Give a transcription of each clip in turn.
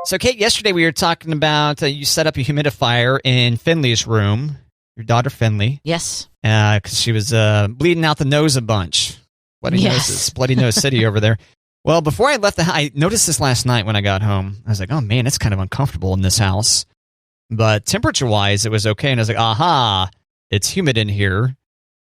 So, Kate, yesterday we were talking about you set up a humidifier in Finley's room, your daughter Finley. Yes. Because she was bleeding out the nose a bunch. Bloody noses, Bloody Nose City over there. Well, before I left I noticed this last night when I got home. I was like, oh, man, it's kind of uncomfortable in this house. But temperature-wise, it was okay. And I was like, aha, it's humid in here.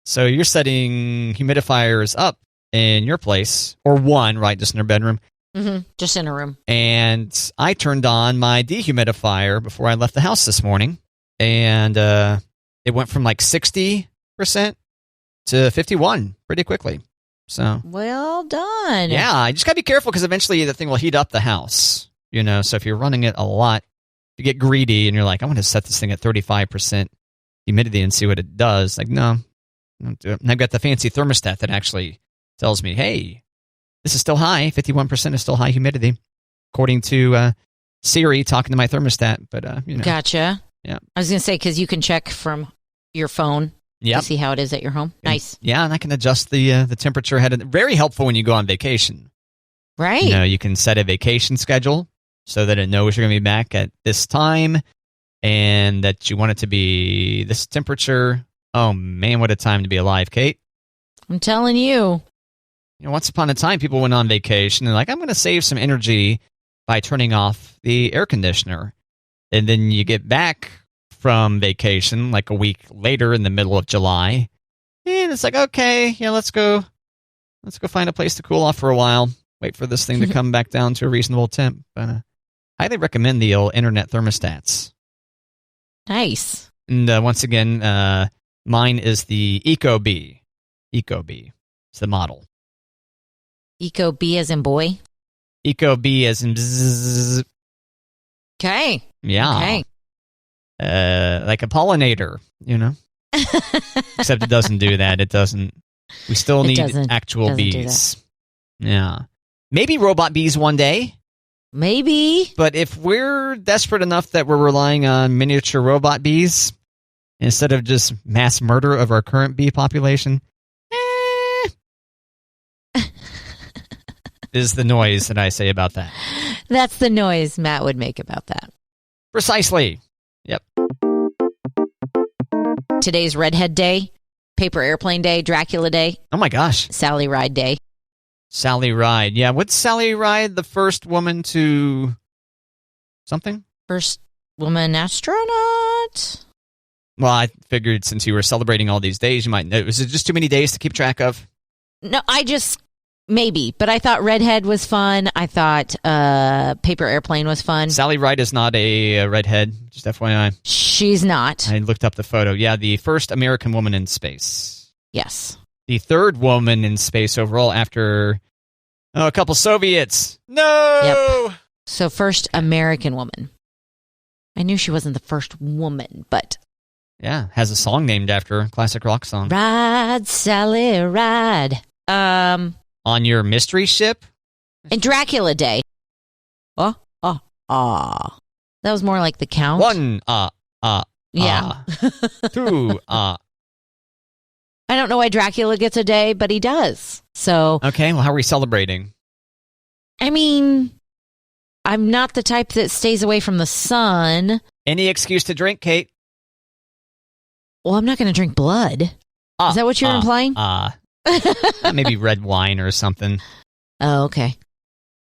So you're setting humidifiers up in your place, or one, right, just in her bedroom. Mm-hmm. Just in a room. And I turned on my dehumidifier before I left the house this morning, and it went from like 60% to 51 pretty quickly. So well done. Yeah, I just got to be careful because eventually the thing will heat up the house. You know, so if you're running it a lot, you get greedy and you're like, I want to set this thing at 35% humidity and see what it does. Like, no, don't do it. And I've got the fancy thermostat that actually tells me, hey, this is still high. 51% is still high humidity, according to Siri talking to my thermostat. But you know. Gotcha. Yeah. I was going to say, because you can check from your phone to see how it is at your home. Nice. Yeah, and I can adjust the temperature ahead. Very helpful when you go on vacation. Right. You know, you can set a vacation schedule so that it knows you're going to be back at this time and that you want it to be this temperature. Oh, man, what a time to be alive, Kate. I'm telling you. You know, once upon a time, people went on vacation and like, I'm going to save some energy by turning off the air conditioner. And then you get back from vacation like a week later in the middle of July. And it's like, okay, yeah, let's go find a place to cool off for a while. Wait for this thing to come back down to a reasonable temp. But highly recommend the old internet thermostats. Nice. And once again, mine is the Ecobee. Ecobee. It's the model. Ecobee as in boy? Ecobee as in bzzz. Okay. Yeah. Okay. Like a pollinator, you know? Except it doesn't do that. It doesn't. We still need actual bees. Yeah. Maybe robot bees one day. Maybe. But if we're desperate enough that we're relying on miniature robot bees instead of just mass murder of our current bee population, is the noise that I say about that. That's the noise Matt would make about that. Precisely. Yep. Today's Redhead Day, Paper Airplane Day, Dracula Day. Oh my gosh. Sally Ride Day. Sally Ride. Yeah, what's Sally Ride? The first woman to something? First woman astronaut. Well, I figured since you were celebrating all these days, you might know. Was it just too many days to keep track of? No, maybe, but I thought Redhead was fun. I thought Paper Airplane was fun. Sally Ride is not a redhead, just FYI. She's not. I looked up the photo. Yeah, the first American woman in space. Yes. The third woman in space overall after a couple Soviets. No! Yep. So first American woman. I knew she wasn't the first woman, but... Yeah, has a song named after her, classic rock song. Ride, Sally, ride. On your mystery ship? And Dracula Day. That was more like the count. One, yeah. Two, I don't know why Dracula gets a day, but he does. So. Okay, well, how are we celebrating? I mean, I'm not the type that stays away from the sun. Any excuse to drink, Kate? Well, I'm not going to drink blood. Is that what you're implying? Maybe red wine or something. Oh, okay.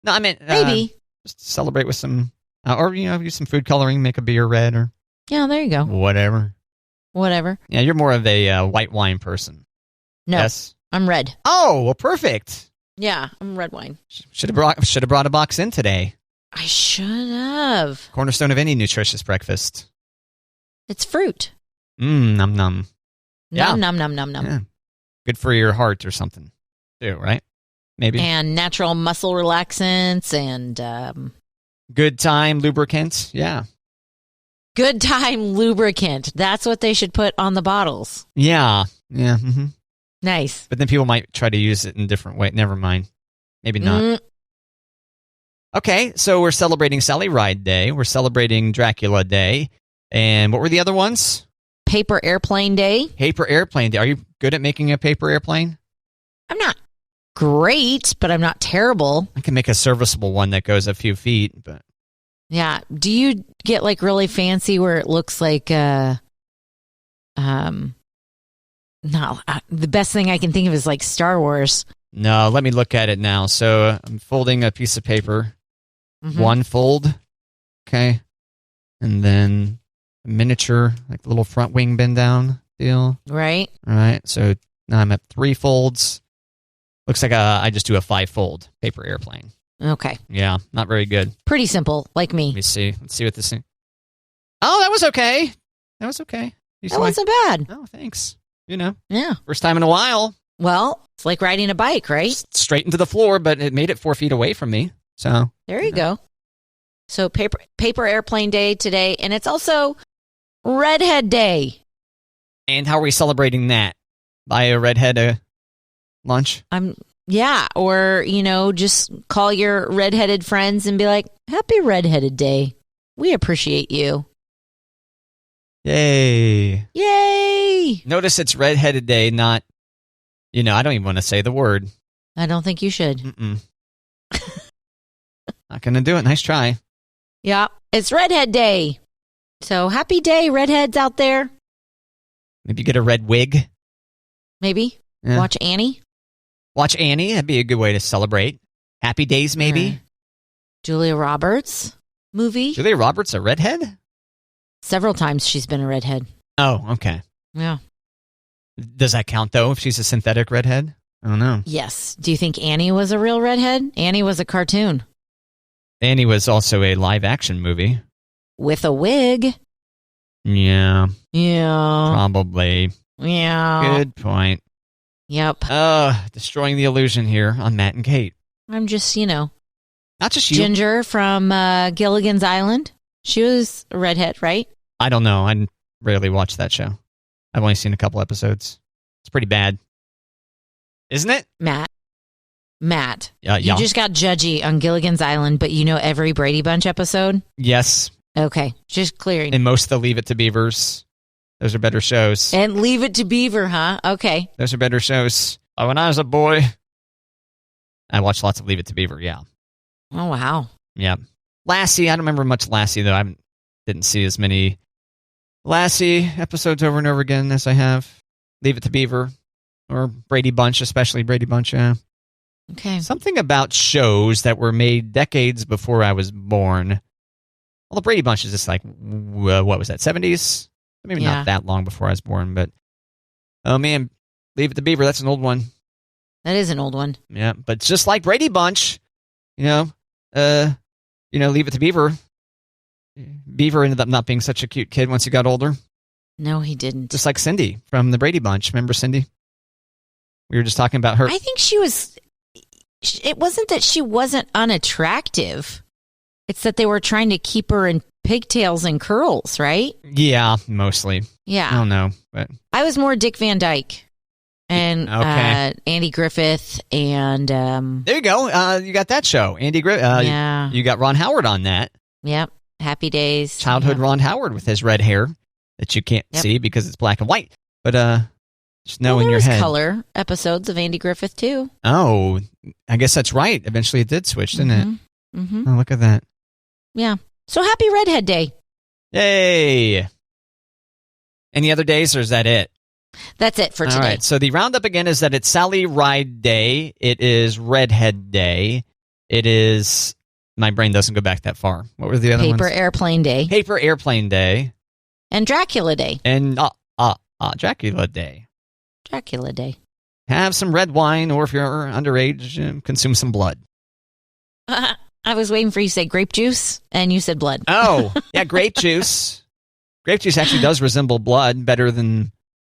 No, I mean maybe just celebrate with some, or use some food coloring, make a beer red, or yeah, there you go. Whatever. Yeah, you're more of a white wine person. No, yes, I'm red. Oh, well, perfect. Yeah, I'm red wine. Should have brought a box in today. I should have. Cornerstone of any nutritious breakfast. It's fruit. Num num. Num num num num num. Yeah. Good for your heart or something, too, right? Maybe. And natural muscle relaxants and... Good time lubricants, yeah. Good time lubricant. That's what they should put on the bottles. Yeah. Mm-hmm. Nice. But then people might try to use it in a different way. Never mind. Maybe not. Okay, so we're celebrating Sally Ride Day. We're celebrating Dracula Day. And what were the other ones? Paper Airplane Day. Paper Airplane Day. Are you good at making a paper airplane? I'm not. great, but I'm not terrible. I can make a serviceable one that goes a few feet, but Yeah. Do you get like really fancy where it looks like no, the best thing I can think of is like Star Wars. no, let me look at it now. So I'm folding a piece of paper. Mhm. One fold. Okay. And then a miniature, like little front wing bend down deal. Right? All right. So now I'm at 3 folds. Looks like I just do a 5-fold paper airplane. Okay. Yeah, not very good. Pretty simple, like me. Let me see. Let's see what this thing. Oh, that was okay. That was okay. You That wasn't bad. Oh, thanks. You know, Yeah. first time in a while. Well, it's like riding a bike, right? Straight into the floor, but it made it 4 feet away from me. So There you go. So paper airplane day today, and it's also Redhead Day. And how are we celebrating that? Buy a redhead lunch? Yeah, or just call your redheaded friends and be like, "Happy Redheaded Day. We appreciate you." Yay. Yay! Notice it's redheaded day, not, I don't even want to say the word. I don't think you should. Mm-mm. Not going to do it. Nice try. Yeah, it's Redhead Day. So happy day, redheads out there. Maybe get a red wig. Maybe Yeah. watch Annie. Watch Annie. That'd be a good way to celebrate. Happy Days, maybe. Julia Roberts movie. Julia Roberts, a redhead? Several times she's been a redhead. Oh, okay. Yeah. Does that count, though, if she's a synthetic redhead? I don't know. Yes. Do you think Annie was a real redhead? Annie was a cartoon. Annie was also a live-action movie. With a wig. Yeah, Yeah. probably. Yeah. Good point. Yep. Destroying the illusion here on Matt and Kate. I'm just, Not just you. Ginger from Gilligan's Island. She was a redhead, right? I don't know. I rarely watch that show. I've only seen a couple episodes. It's pretty bad. Isn't it? Matt. Yeah. You just got judgy on Gilligan's Island, but you know every Brady Bunch episode? Yes. Okay. Just clearing. And most of the Leave It to Beavers. Those are better shows. And Leave It to Beaver, huh? Okay. Those are better shows. When I was a boy, I watched lots of Leave It to Beaver, yeah. Oh, wow. Yeah. Lassie, I don't remember much Lassie, though. I didn't see as many Lassie episodes over and over again as I have Leave It to Beaver or Brady Bunch, especially Brady Bunch, yeah. Okay. Something about shows that were made decades before I was born. Well, the Brady Bunch is just like, what was that, 70s? Maybe Yeah. not that long before I was born, but oh man, Leave It to Beaver, that's an old one. That is an old one. Yeah, but just like Brady Bunch, Leave It to Beaver. Beaver ended up not being such a cute kid once he got older. No, he didn't. Just like Cindy from the Brady Bunch. Remember Cindy? We were just talking about her. I think she was... It wasn't that she wasn't unattractive. It's that they were trying to keep her in pigtails and curls, right? Yeah, mostly. I Yeah. don't know, but I was more Dick Van Dyke and Okay. Andy Griffith and... there you go. You got that show. Andy Griffith. yeah. You got Ron Howard on that. Yep. Happy Days. Childhood Yep. Ron Howard with his red hair that you can't Yep. see because it's black and white. But just know Well, in there your was head. color episodes of Andy Griffith, too. Oh, I guess that's right. Eventually it did switch, didn't it? Mm-hmm. Oh, look at that. Yeah. So happy Redhead Day. Yay. Any other days, or is that it? That's it for today. All right. So the roundup again is that it's Sally Ride Day. It is Redhead Day. It is... My brain doesn't go back that far. What were the other ones? Paper Airplane Day. Paper Airplane Day. And Dracula Day. And Dracula Day. Dracula Day. Have some red wine, or if you're underage, consume some blood. I was waiting for you to say grape juice, and you said blood. Oh, yeah, grape juice. Grape juice actually does resemble blood better than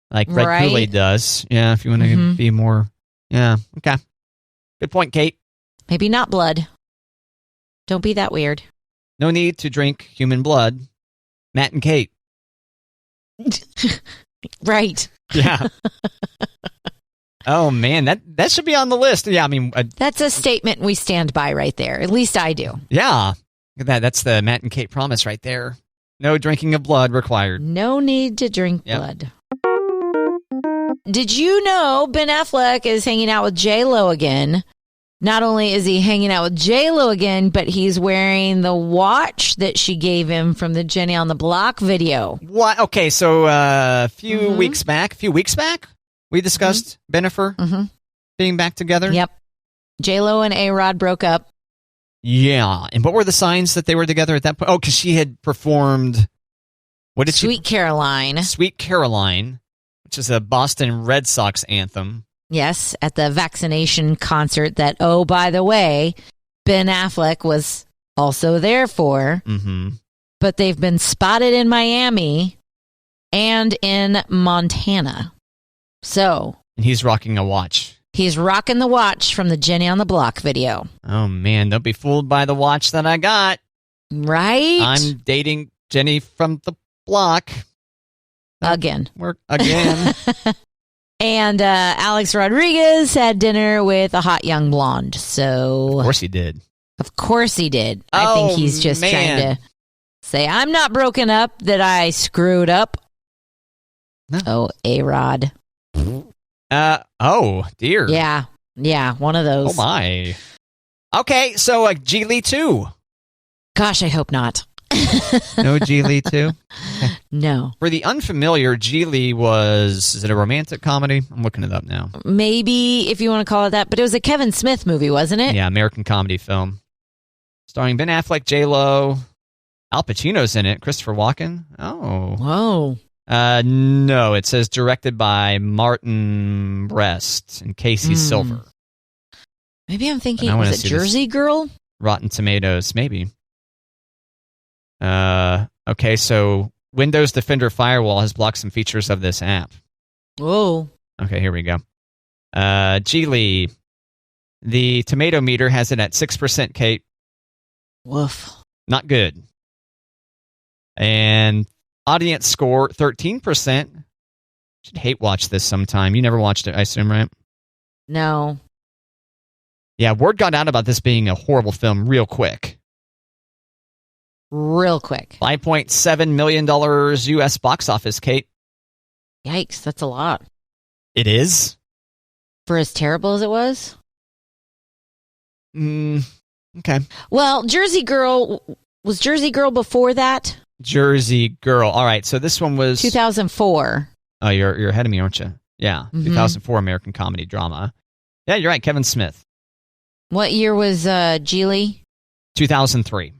like red Right. Kool-Aid does. Yeah, if you want to Mhm. be more... Yeah, okay. Good point, Kate. Maybe not blood. Don't be that weird. No need to drink human blood. Matt and Kate. Right. Yeah. Oh, man, that should be on the list. Yeah, I mean... That's a statement we stand by right there. At least I do. yeah. Look at that. That's the Matt and Kate promise right there. No drinking of blood required. No need to drink Yep. blood. did you know Ben Affleck is hanging out with J-Lo again? Not only is he hanging out with J-Lo again, but he's wearing the watch that she gave him from the Jenny on the Block video. What? Okay, so a few weeks back, we discussed Bennifer being back together. Yep. J-Lo and A-Rod broke up. Yeah, and what were the signs that they were together at that point? Oh, because she had performed... What did Sweet Caroline. Sweet Caroline, which is a Boston Red Sox anthem. Yes, at the vaccination concert that, oh, by the way, Ben Affleck was also there for. Mm-hmm. But they've been spotted in Miami and in Montana. So. And he's rocking a watch. He's rocking the watch from the Jenny on the Block video. Oh, man, don't be fooled by the watch that I got. Right? I'm dating Jenny from the Block. Again. Again. And Alex Rodriguez had dinner with a hot young blonde. So of course he did. Of course he did. I think he's just trying to say, I'm not broken up, that I screwed up. No. Oh, A-Rod. Oh, dear. Yeah, one of those. Oh, my. Okay, so Geely too. Gosh, I hope not. No Geely too? Okay. No. For the unfamiliar, Geely is it a romantic comedy? I'm looking it up now. Maybe, if you want to call it that, but it was a Kevin Smith movie, wasn't it? Yeah, American comedy film. Starring Ben Affleck, J-Lo, Al Pacino's in it, Christopher Walken. Oh. Whoa. No, it says directed by Martin Brest and Casey Silver. Maybe I'm thinking, was it Jersey Girl? Rotten Tomatoes, maybe. Okay, so Windows Defender Firewall has blocked some features of this app. Whoa. Okay, here we go. Geely, the tomato meter has it at 6%, Kate. Woof. Not good. And audience score, 13%. Should hate watch this sometime. You never watched it, I assume, right? No. Yeah, word got out about this being a horrible film real quick. Real quick. $5.7 million U.S. box office, Kate. Yikes, that's a lot. It is? For as terrible as it was? Okay. Well, Jersey Girl, was Jersey Girl before that? Jersey Girl. All right, so this one was... 2004. Oh, you're ahead of me, aren't you? Yeah, 2004 American comedy drama. Yeah, you're right, Kevin Smith. What year was Geely? 2003.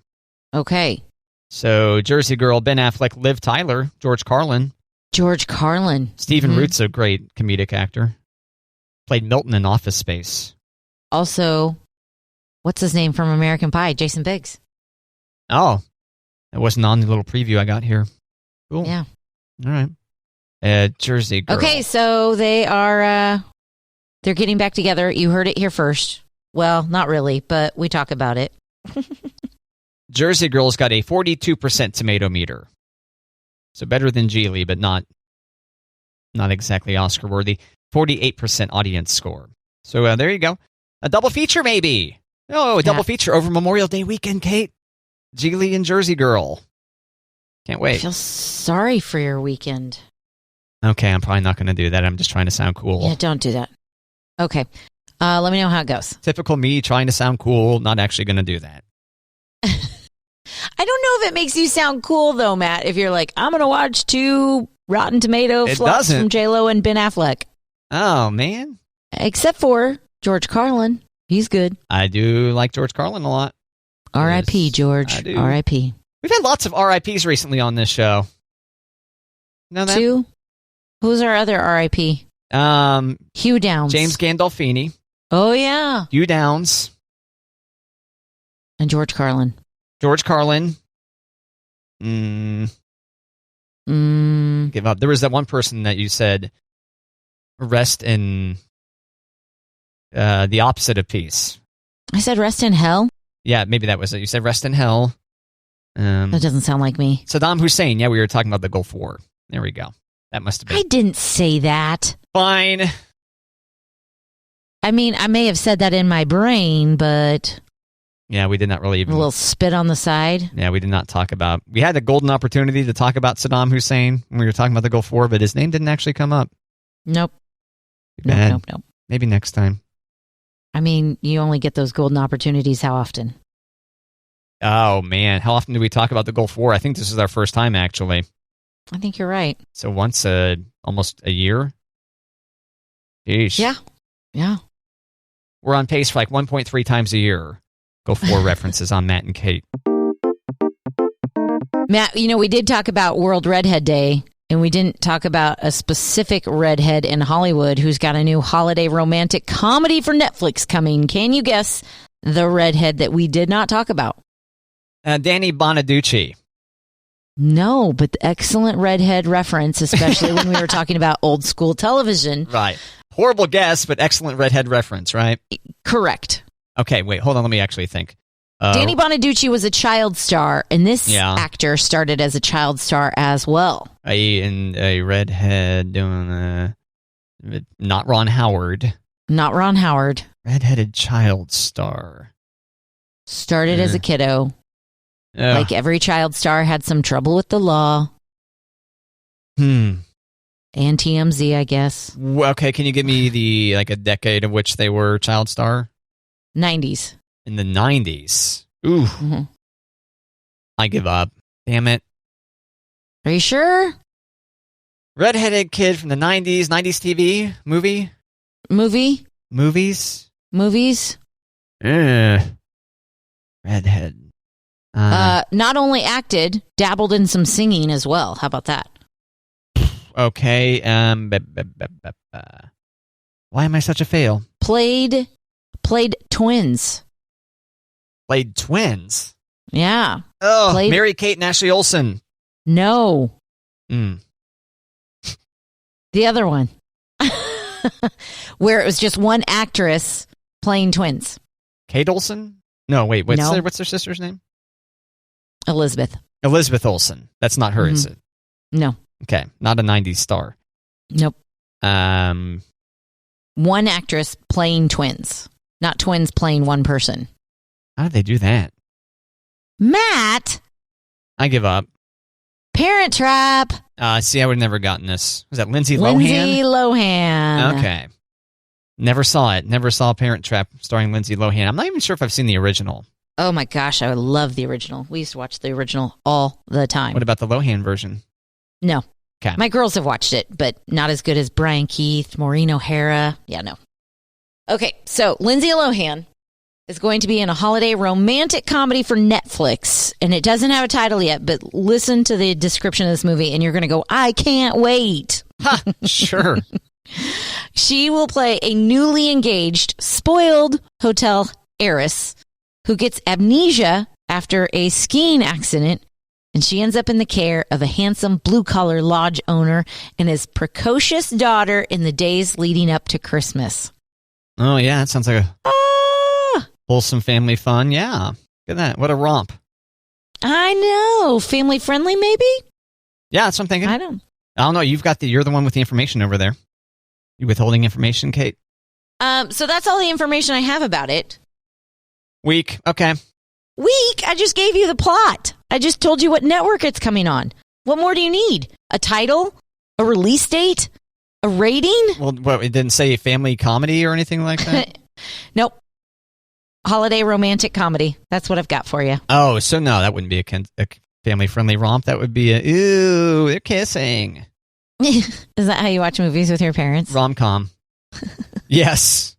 Okay. So, Jersey Girl, Ben Affleck, Liv Tyler, George Carlin. Stephen Root's a great comedic actor. Played Milton in Office Space. Also, what's his name from American Pie? Jason Biggs. Oh, that wasn't on the little preview I got here. Cool. Yeah. All right. Jersey Girl. Okay, so they are, they're getting back together. You heard it here first. Well, not really, but we talk about it. Jersey Girl's got a 42% tomato meter. So better than Geely, but not exactly Oscar worthy. 48% audience score. So there you go. A double feature, maybe. Oh, a double feature over Memorial Day weekend, Kate. Geely and Jersey Girl. Can't wait. I feel sorry for your weekend. Okay, I'm probably not going to do that. I'm just trying to sound cool. Yeah, don't do that. Okay. Let me know how it goes. Typical me trying to sound cool, not actually going to do that. I don't know if it makes you sound cool, though, Matt, if you're like, I'm going to watch 2 Rotten Tomato flops from J-Lo and Ben Affleck. Oh, man. Except for George Carlin. He's good. I do like George Carlin a lot. R.I.P., George. R.I.P. We've had lots of R.I.P.s recently on this show. Know that? 2? Who's our other R.I.P.? Hugh Downs. James Gandolfini. Oh, yeah. Hugh Downs. And George Carlin. George Carlin. Give up. There was that one person that you said rest in the opposite of peace. I said rest in hell? Yeah, maybe that was it. You said rest in hell. That doesn't sound like me. Saddam Hussein. Yeah, we were talking about the Gulf War. There we go. That must have been. I didn't say that. Fine. I mean, I may have said that in my brain, but... Yeah, we did not really even... A little spit on the side. Yeah, we did not talk about... We had a golden opportunity to talk about Saddam Hussein when we were talking about the Gulf War, but his name didn't actually come up. Nope. Nope. Maybe next time. I mean, you only get those golden opportunities how often? Oh, man. How often do we talk about the Gulf War? I think this is our first time, actually. I think you're right. So once almost a year? Jeez. Yeah. We're on pace for like 1.3 times a year. Gulf War references on Matt and Kate. Matt, we did talk about World Redhead Day, and we didn't talk about a specific redhead in Hollywood who's got a new holiday romantic comedy for Netflix coming. Can you guess the redhead that we did not talk about? Danny Bonaducci. No, but the excellent redhead reference, especially when we were talking about old school television. Right. Horrible guess, but excellent redhead reference, right? Correct. Okay, wait, hold on. Let me actually think. Danny Bonaducci was a child star, and this actor started as a child star as well. A redhead doing not Ron Howard. Not Ron Howard. Redheaded child star. Started as a kiddo. Like every child star had some trouble with the law. And TMZ, I guess. Okay, can you give me a decade of which they were child star? 90s. In the 90s. Ooh. Mm-hmm. I give up. Damn it. Are you sure? Redheaded kid from the 90s. 90s TV? Movie? Movies? Redhead. Not only acted, dabbled in some singing as well. How about that? Okay. Why am I such a fail? Played twins. Played twins? Yeah. Oh, Mary Kate and Ashley Olsen. No. The other one. Where it was just one actress playing twins. Kate Olsen? No, wait. What's their sister's name? Elizabeth Olsen. That's not her, is it? No. Okay. Not a 90s star. Nope. How One actress playing twins. Not twins playing one person. did they do that? Matt! I give up. Parent Trap. See, I would have never gotten this. Was that Lindsay Lohan? Lindsay Lohan. Okay. Never saw it. Never saw Parent Trap starring Lindsay Lohan. I'm not even sure if I've seen the original. Oh my gosh, I love the original. We used to watch the original all the time. What about the Lohan version? No. Okay. My girls have watched it, but not as good as Brian Keith, Maureen O'Hara. Yeah, no. Okay, so Lindsay Lohan is going to be in a holiday romantic comedy for Netflix, and it doesn't have a title yet, but listen to the description of this movie, and you're going to go, I can't wait. Sure. She will play a newly engaged, spoiled hotel heiress who gets amnesia after a skiing accident, and she ends up in the care of a handsome blue-collar lodge owner and his precocious daughter in the days leading up to Christmas. Oh, yeah, that sounds like a wholesome family fun. Yeah. Look at that. What a romp. I know. Family-friendly, maybe? Yeah, that's what I'm thinking. I don't know. You're the one with the information over there. You withholding information, Kate? So that's all the information I have about it. Weak. Okay. Weak? I just gave you the plot. I just told you what network it's coming on. What more do you need? A title? A release date? A rating? Well, it didn't say family comedy or anything like that? Nope. Holiday romantic comedy. That's what I've got for you. Oh, so no, that wouldn't be a family-friendly romp. That would be ooh, they're kissing. Is that how you watch movies with your parents? Rom-com. Yes.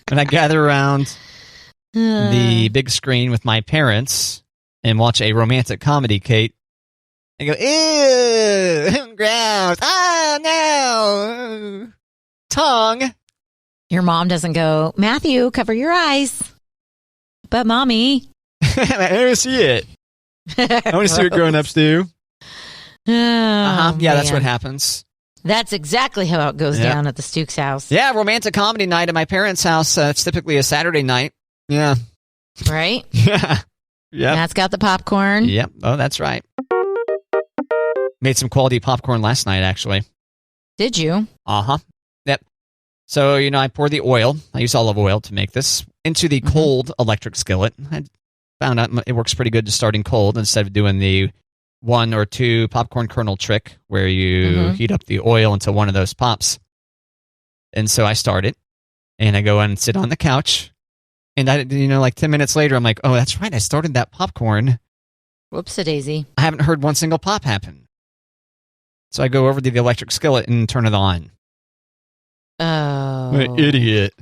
When I gather around the big screen with my parents and watch a romantic comedy, Kate, I go, ew, gross. Ah, no. Tongue. Your mom doesn't go, Matthew, cover your eyes. But mommy. I want to see it. I want to see what grown-ups do. Yeah, that's what happens. That's exactly how it goes down at the Stukes house. Yeah, romantic comedy night at my parents' house. It's typically a Saturday night. Yeah. Right? Yeah. Yep. Matt's got the popcorn. Yep. Oh, that's right. Made some quality popcorn last night, actually. Did you? Uh-huh. Yep. So, I pour the oil. I use olive oil to make this into the cold electric skillet. I found out it works pretty good to starting cold instead of doing the 1 or 2 popcorn kernel trick where you heat up the oil until one of those pops. And so I start it, and I go and sit on the couch. And like 10 minutes later, I'm like, oh, that's right. I started that popcorn. Whoops-a-daisy. I haven't heard one single pop happen. So I go over to the electric skillet and turn it on. Oh. What an idiot.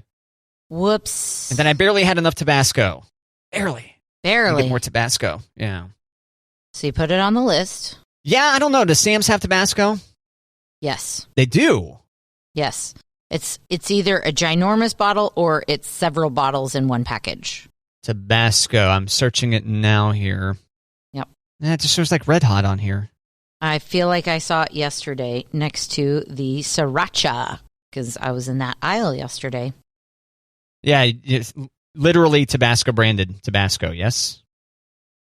Whoops. And then I barely had enough Tabasco. Barely. Barely. Get more Tabasco. Yeah. So you put it on the list. Yeah, I don't know. Does Sam's have Tabasco? Yes. They do. Yes. It's either a ginormous bottle or it's several bottles in one package. Tabasco. I'm searching it now here. Yep. Yeah, it just shows like Red Hot on here. I feel like I saw it yesterday next to the Sriracha because I was in that aisle yesterday. Yeah, it's literally Tabasco branded Tabasco, yes?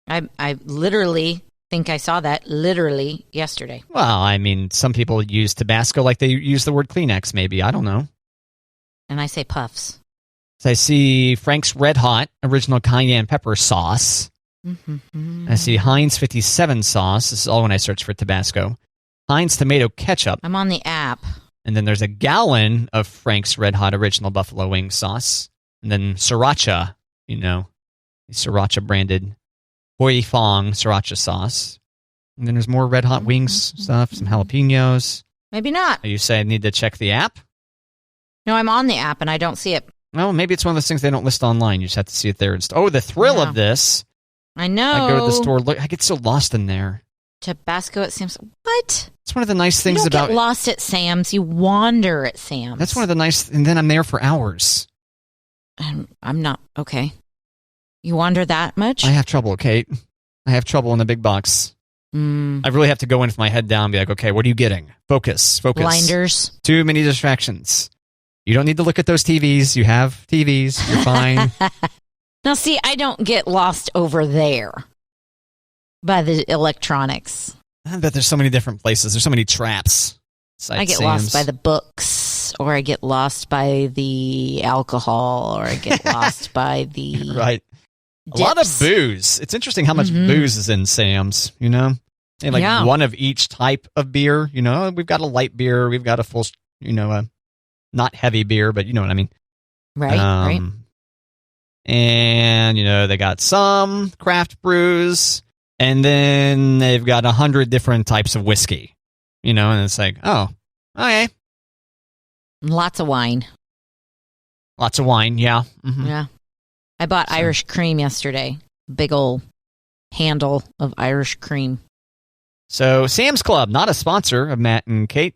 I literally think I saw that literally yesterday. Well, I mean, some people use Tabasco like they use the word Kleenex, maybe. I don't know. And I say puffs. So I see Frank's Red Hot original cayenne pepper sauce. Mm-hmm. I see Heinz 57 sauce. This is all when I search for Tabasco. Heinz tomato ketchup. I'm on the app. And then there's a gallon of Frank's Red Hot original buffalo wing sauce. And then Sriracha, the Sriracha branded Hoi Fong Sriracha sauce. And then there's more Red Hot wings stuff, some jalapenos. Maybe not. You say I need to check the app? No, I'm on the app and I don't see it. Well, maybe it's one of those things they don't list online. You just have to see it there. Oh, the thrill of this. I know. I go to the store. Look, I get so lost in there. Tabasco at Sam's. What? It's one of the nice things you don't about get lost at Sam's. You wander at Sam's. That's one of the nice. And then I'm there for hours. I'm not okay. You wander that much? I have trouble, Kate. I have trouble in the big box. I really have to go in with my head down and be like, okay, what are you getting? Focus. Blinders. Too many distractions. You don't need to look at those TVs. You have TVs. You're fine. Now, see, I don't get lost over there by the electronics. I bet there's so many different places. There's so many traps. I get lost by the books, or I get lost by the alcohol, or I get lost by the right. dips. A lot of booze. It's interesting how much booze is in Sam's, And like one of each type of beer, We've got a light beer. We've got a full, not heavy beer, but you know what I mean. Right, right. And, they got some craft brews, and then they've got 100 different types of whiskey, and it's like, oh, okay. Lots of wine. Lots of wine, yeah. Mm-hmm. Yeah. I bought Irish cream yesterday. Big old handle of Irish cream. So, Sam's Club, not a sponsor of Matt and Kate,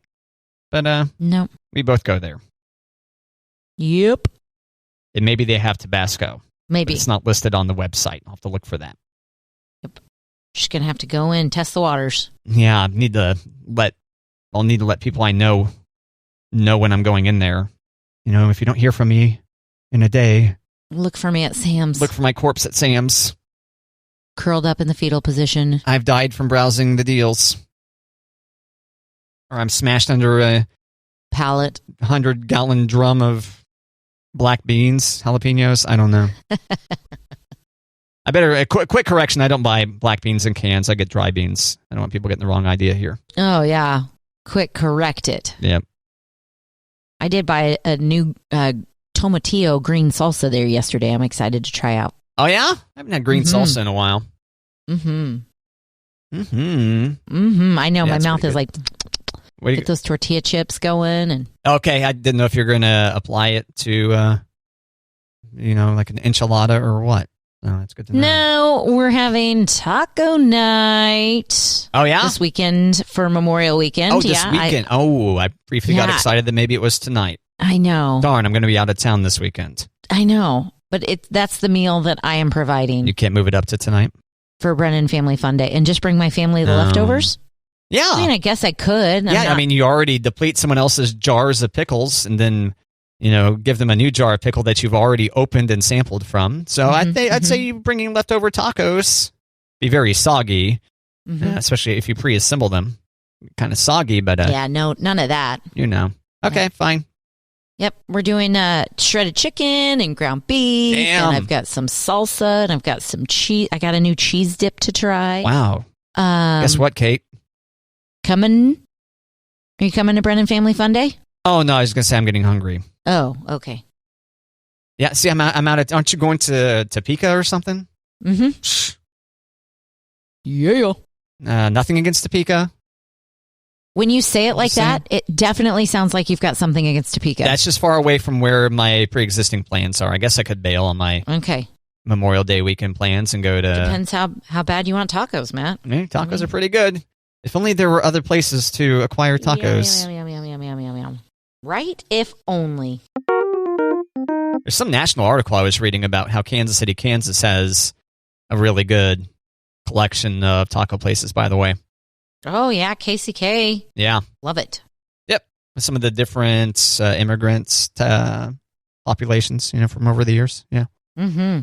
but no, we both go there. Yep. And maybe they have Tabasco. Maybe. But it's not listed on the website. I'll have to look for that. Yep. Just going to have to go in, test the waters. Yeah, I'll need to let people I know when I'm going in there. If you don't hear from me in a day, look for me at Sam's. Look for my corpse at Sam's. Curled up in the fetal position. I've died from browsing the deals. Or I'm smashed under a pallet. 100-gallon drum of black beans, jalapenos. I don't know. A quick correction. I don't buy black beans in cans. I get dry beans. I don't want people getting the wrong idea here. Oh, yeah. Quick correct it. Yep. I did buy a new tomatillo green salsa there yesterday. I'm excited to try out. Oh, yeah? I haven't had green salsa in a while. Mm-hmm. Mm-hmm. Mm-hmm. I know. My mouth is like, get those tortilla chips going. And okay, I didn't know if you're going to apply it to, like an enchilada or what. No, that's good to know. No, we're having taco night. Oh, yeah? This weekend for Memorial Weekend. Oh, this weekend. I briefly got excited that maybe it was tonight. I know. Darn, I'm going to be out of town this weekend. I know, but that's the meal that I am providing. You can't move it up to tonight? For Brennan Family Fun Day. And just bring my family the leftovers? Yeah. I mean, I guess I could. I mean, you already deplete someone else's jars of pickles and then, give them a new jar of pickle that you've already opened and sampled from. So I'd say you bringing leftover tacos be very soggy, especially if you pre-assemble them. Kind of soggy, but... yeah, no, none of that. Okay, fine. Yep, we're doing shredded chicken and ground beef. Damn. And I've got some salsa and I've got some cheese. I got a new cheese dip to try. Wow. Guess what, Kate? Are you coming to Brennan Family Fun Day? Oh, no, I was going to say I'm getting hungry. Oh, okay. Yeah, see, I'm out of... Aren't you going to Topeka or something? Mm-hmm. Yeah. Nothing against Topeka. When you say it like that, it definitely sounds like you've got something against Topeka. That's just far away from where my pre-existing plans are. I guess I could bail on my Memorial Day weekend plans and go to... Depends how bad you want tacos, Matt. Tacos are pretty good. If only there were other places to acquire tacos. Yum. Right? If only. There's some national article I was reading about how Kansas City, Kansas has a really good collection of taco places, by the way. Oh, yeah, KCK. Yeah. Love it. Yep. Some of the different immigrants populations, from over the years. Yeah. Mm-hmm.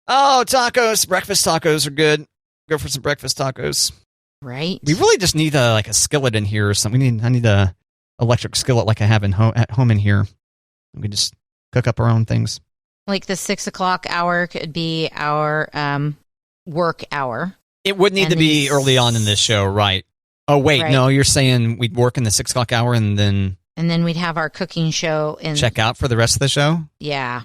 Oh, tacos. Breakfast tacos are good. Go for some breakfast tacos. Right. We really just need a skillet in here or something. I need a electric skillet like I have at home in here. We can just cook up our own things. Like the 6 o'clock hour could be our work hour. It would need to be early on in this show, right? Oh, wait, right. No, you're saying we'd work in the 6 o'clock hour and then... And then we'd have our cooking show. And check out for the rest of the show? Yeah.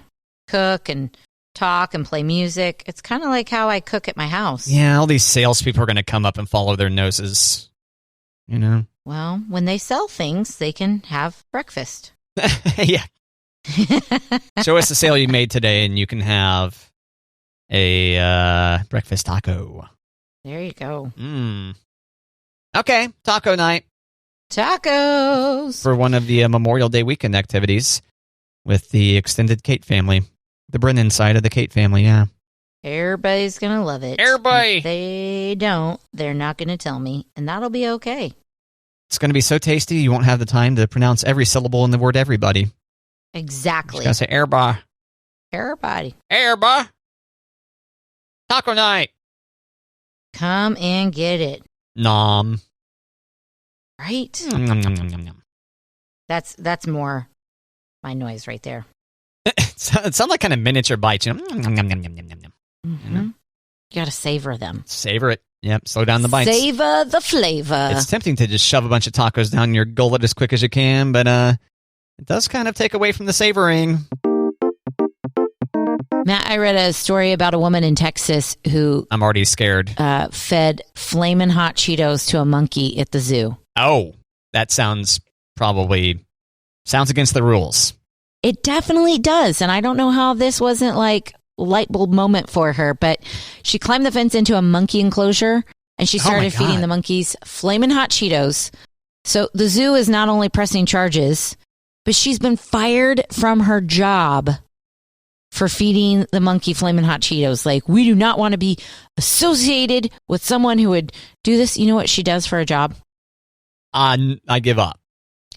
Cook and talk and play music. It's kind of like how I cook at my house. Yeah, all these salespeople are going to come up and follow their noses, Well, when they sell things, they can have breakfast. Yeah. Show us the sale you made today and you can have a breakfast taco. There you go. Okay, taco night. Tacos. For one of the Memorial Day weekend activities with the extended Kate family. The Brennan side of the Kate family, yeah. Everybody's going to love it. Everybody. If they don't, they're not going to tell me, and that'll be okay. It's going to be so tasty, you won't have the time to pronounce every syllable in the word everybody. Exactly. You got to say everybody. Everybody. Everybody. Taco night. Come and get it. Nom. Right? Nom, nom, nom, nom, nom. That's more my noise right there. It sounds like kind of miniature bites. Nom, nom, nom, nom, nom, nom, nom. Mm-hmm. You got to savor them. Savor it. Yep, slow down the bites. Savor the flavor. It's tempting to just shove a bunch of tacos down your gullet as quick as you can, but it does kind of take away from the savoring. Matt, I read a story about a woman in Texas who... I'm already scared. Fed Flamin Hot Cheetos to a monkey at the zoo. Oh, that sounds against the rules. It definitely does. And I don't know how this wasn't like light bulb moment for her, but she climbed the fence into a monkey enclosure and she started feeding the monkeys Flamin Hot Cheetos. So the zoo is not only pressing charges, but she's been fired from her job for feeding the monkey Flamin Hot Cheetos. Like, we do not want to be associated with someone who would do this. You know what she does for a job? I give up.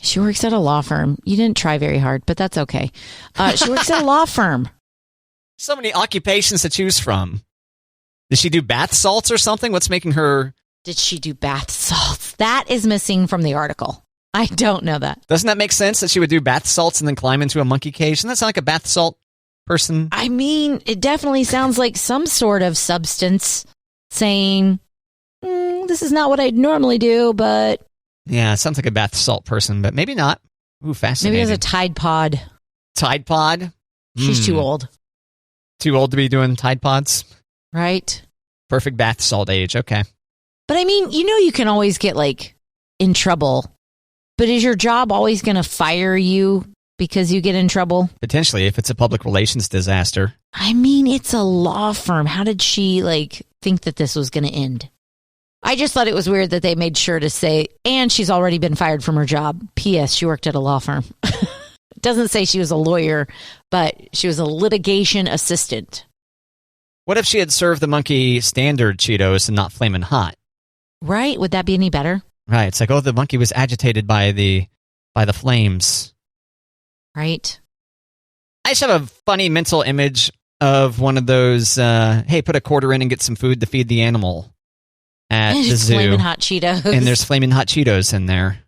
She works at a law firm. You didn't try very hard, but that's okay. She works at a law firm. So many occupations to choose from. Did she do bath salts or something? What's making her... Did she do bath salts? That is missing from the article. I don't know that. Doesn't that make sense that she would do bath salts and then climb into a monkey cage? Doesn't that sound like a bath salt person? I mean, it definitely sounds like some sort of substance saying, this is not what I'd normally do, but... Yeah, it sounds like a bath salt person, but maybe not. Ooh, fascinating. Maybe it was a Tide Pod. Tide Pod? She's too old. Too old to be doing Tide Pods? Right. Perfect bath salt age, okay. But I mean, you can always get, in trouble. But is your job always going to fire you because you get in trouble? Potentially, if it's a public relations disaster. I mean, it's a law firm. How did she, think that this was going to end? I just thought it was weird that they made sure to say, and she's already been fired from her job. P.S. She worked at a law firm. It doesn't say she was a lawyer, but she was a litigation assistant. What if she had served the monkey standard Cheetos and not Flamin' Hot? Right? Would that be any better? Right. It's like, the monkey was agitated by the flames. Right. I just have a funny mental image of one of those, hey, put a quarter in and get some food to feed the animal at the zoo. Flamin' Hot Cheetos. And there's Flamin' Hot Cheetos in there.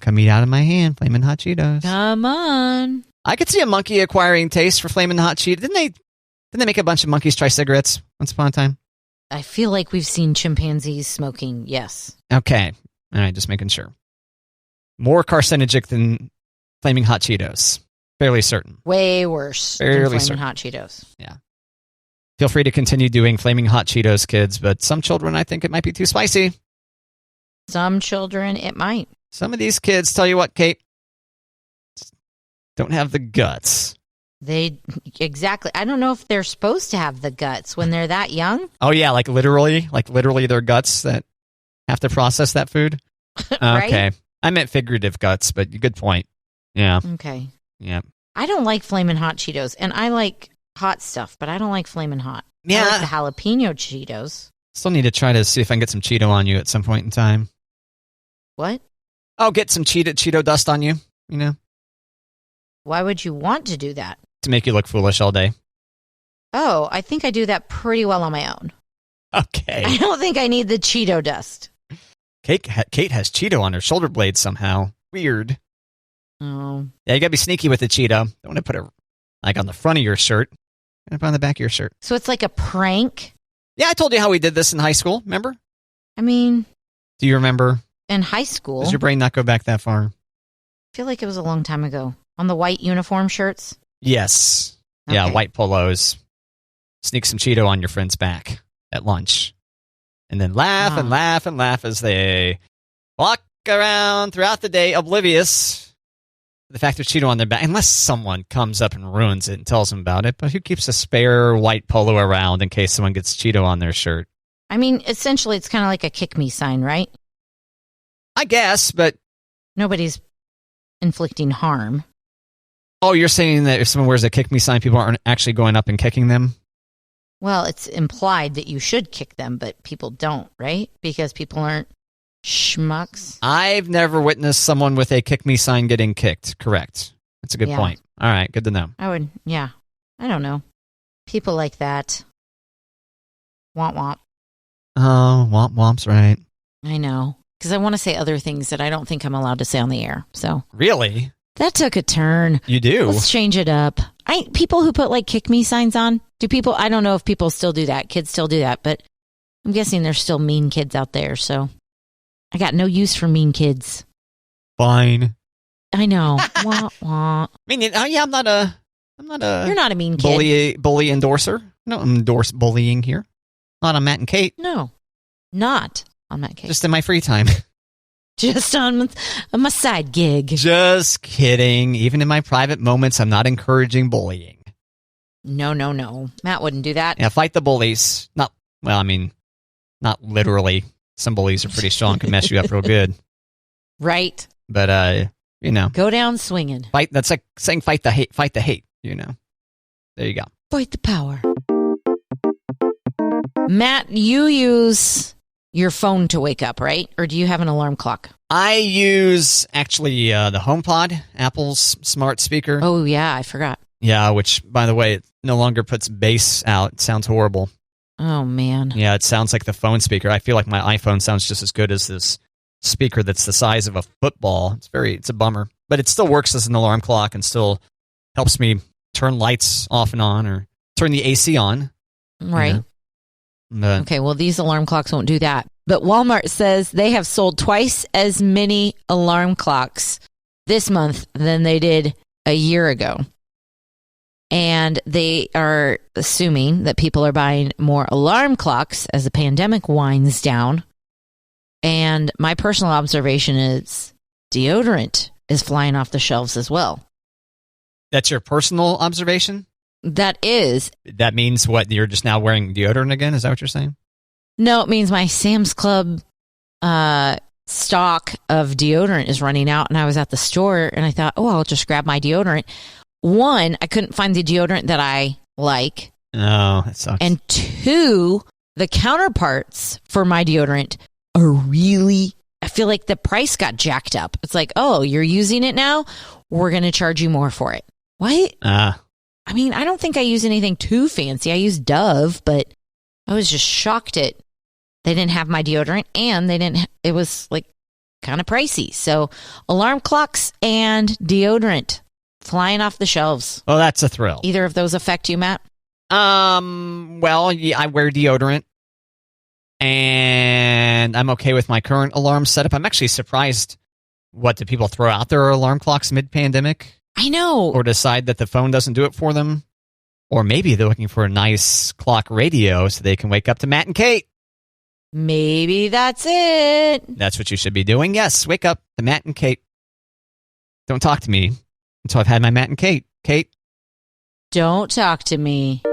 Come eat out of my hand, Flamin' Hot Cheetos. Come on. I could see a monkey acquiring taste for Flamin' Hot Cheetos. Didn't they make a bunch of monkeys try cigarettes once upon a time? I feel like we've seen chimpanzees smoking, yes. Okay. All right, just making sure. more carcinogenic than Flaming Hot Cheetos. Fairly certain. Way worse than Fairly Flamin' certain. Hot Cheetos. Yeah. Feel free to continue doing Flaming Hot Cheetos, kids, but some children, I think it might be too spicy. Some children, it might. Some of these kids, tell you what, Kate, don't have the guts. Exactly. I don't know if they're supposed to have the guts when they're that young. Oh, yeah, like literally their guts that have to process that food. Right? Okay. I meant figurative guts, but good point. Yeah. Okay. Yeah. I don't like Flamin' Hot Cheetos, and I like hot stuff, but I don't like Flamin' Hot. Yeah. I like the jalapeno Cheetos. Still need to try to see if I can get some Cheeto on you at some point in time. What? Oh, get some Cheeto dust on you, Why would you want to do that? to make you look foolish all day. Oh, I think I do that pretty well on my own. Okay. I don't think I need the Cheeto dust. Kate has Cheeto on her shoulder blades somehow. Weird. Oh. Yeah, you gotta be sneaky with the Cheeto. Don't want to put it like on the front of your shirt. Put it on the back of your shirt. So it's like a prank? Yeah, I told you how we did this in high school. Remember? I mean, Do you remember? in high school, Does your brain not go back that far? I feel like it was a long time ago. On the white uniform shirts? Yes. Yeah, Okay. white polos. Sneak some Cheeto on your friend's back at lunch. And then laugh and laugh and laugh as they walk around throughout the day oblivious to the fact there's Cheeto on their back. Unless someone comes up and ruins it and tells them about it. But who keeps a spare white polo around in case someone gets Cheeto on their shirt? I mean, essentially, it's kind of like a kick me sign, right? I guess, but... Nobody's inflicting harm. Oh, you're saying that if someone wears a kick me sign, people aren't actually going up and kicking them? Well, it's implied that you should kick them, but people don't, right? Because people aren't schmucks. I've never witnessed someone with a kick me sign getting kicked. Correct. That's a good Yeah. point. All right, good to know. I would, yeah. I don't know. People like that. Womp womp. Oh, womp womp's right. I know. Because I want to say other things that I don't think I'm allowed to say on the air. So Really? that took a turn. You do? Let's change it up. People who put like kick me signs on, I don't know if people still do that. Kids still do that, but I'm guessing there's still mean kids out there. So I got no use for mean kids. Fine. I know. Wah, wah. I mean, oh yeah, I'm not a You're not a mean kid. bully endorser. I don't endorse bullying here. Not on Matt and Kate. No, not on that case. Just in my free time. Just on my side gig. Just kidding. Even in my private moments, I'm not encouraging bullying. No. Matt wouldn't do that. Yeah, fight the bullies. Not literally. Some bullies are pretty strong, can mess you up real good. Right. But Go down swinging. fight. That's like saying fight the hate. Fight the hate. There you go. Fight the power. Matt, you use your phone to wake up, right? Or do you have an alarm clock? I use actually the HomePod, Apple's smart speaker. Oh, yeah, I forgot. Yeah, which, by the way, it no longer puts bass out. It sounds horrible. Oh, man. Yeah, it sounds like the phone speaker. I feel like my iPhone sounds just as good as this speaker that's the size of a football. It's a bummer. But it still works as an alarm clock and still helps me turn lights off and on or turn the AC on. Right. But Okay, well, these alarm clocks won't do that. But Walmart says they have sold twice as many alarm clocks this month than they did a year ago. And they are assuming that people are buying more alarm clocks as the pandemic winds down. And my personal observation is deodorant is flying off the shelves as well. that's your personal observation? That is. That means what? You're just now wearing deodorant again? Is that what you're saying? No, it means my Sam's Club stock of deodorant is running out. And I was at the store and I thought, oh, I'll just grab my deodorant. One, I couldn't find the deodorant that I like. Oh, that sucks. And two, the counterparts for my deodorant are really, I feel like the price got jacked up. It's like, oh, you're using it now? We're going to charge you more for it. What? I mean, I don't think I use anything too fancy. I use Dove, but I was just shocked at they didn't have my deodorant and it was like kind of pricey. So alarm clocks and deodorant flying off the shelves. Well, that's a thrill. Either of those affect you, Matt? Well, yeah, I wear deodorant and I'm okay with my current alarm setup. I'm actually surprised What, do people throw out their alarm clocks mid-pandemic? I know. Or decide that the phone doesn't do it for them? Or maybe they're looking for a nice clock radio so they can wake up to Matt and Kate. Maybe that's it. That's what you should be doing. Yes, wake up to Matt and Kate. Don't talk to me until I've had my Matt and Kate. Kate? Don't talk to me.